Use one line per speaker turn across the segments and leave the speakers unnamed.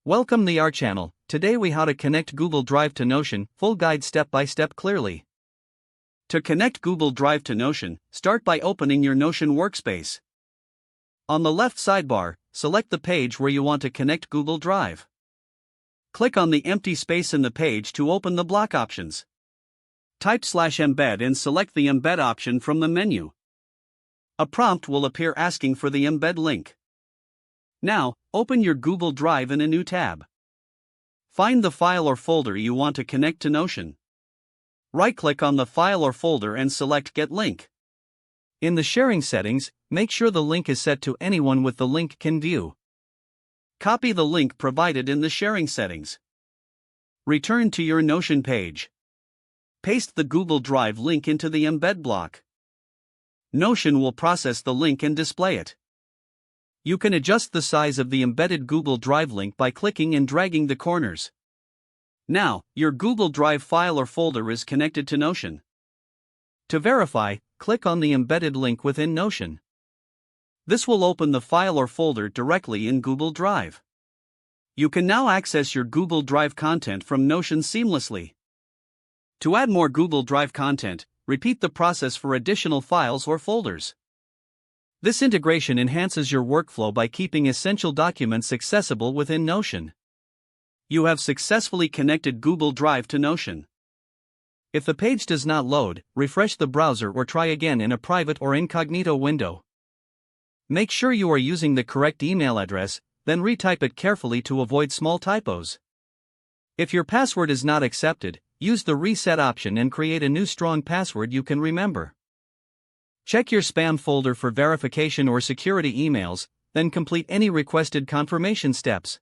Welcome to our channel. Today we how to connect Google Drive to Notion, full guide step by step clearly. To connect Google Drive to Notion, start by opening your Notion workspace. On the left sidebar, select the page where you want to connect Google Drive. Click on the empty space in the page to open the block options. Type /embed and select the embed option from the menu. A prompt will appear asking for the embed link. Now, open your Google Drive in a new tab. Find the file or folder you want to connect to Notion. Right-click on the file or folder and select Get Link. In the sharing settings, make sure the link is set to anyone with the link can view. Copy the link provided in the sharing settings. Return to your Notion page. Paste the Google Drive link into the embed block. Notion will process the link and display it. You can adjust the size of the embedded Google Drive link by clicking and dragging the corners. Now, your Google Drive file or folder is connected to Notion. To verify, click on the embedded link within Notion. This will open the file or folder directly in Google Drive. You can now access your Google Drive content from Notion seamlessly. To add more Google Drive content, repeat the process for additional files or folders. This integration enhances your workflow by keeping essential documents accessible within Notion. You have successfully connected Google Drive to Notion. If the page does not load, refresh the browser or try again in a private or incognito window. Make sure you are using the correct email address, then retype it carefully to avoid small typos. If your password is not accepted, use the reset option and create a new strong password you can remember. Check your spam folder for verification or security emails, then complete any requested confirmation steps.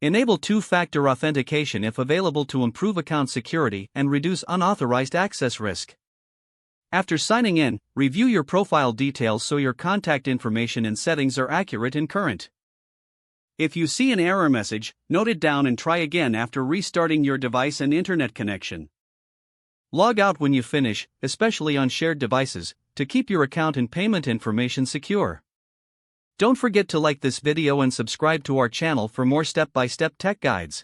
Enable two-factor authentication if available to improve account security and reduce unauthorized access risk. After signing in, review your profile details so your contact information and settings are accurate and current. If you see an error message, note it down and try again after restarting your device and internet connection. Log out when you finish, especially on shared devices, to keep your account and payment information secure. Don't forget to like this video and subscribe to our channel for more step-by-step tech guides.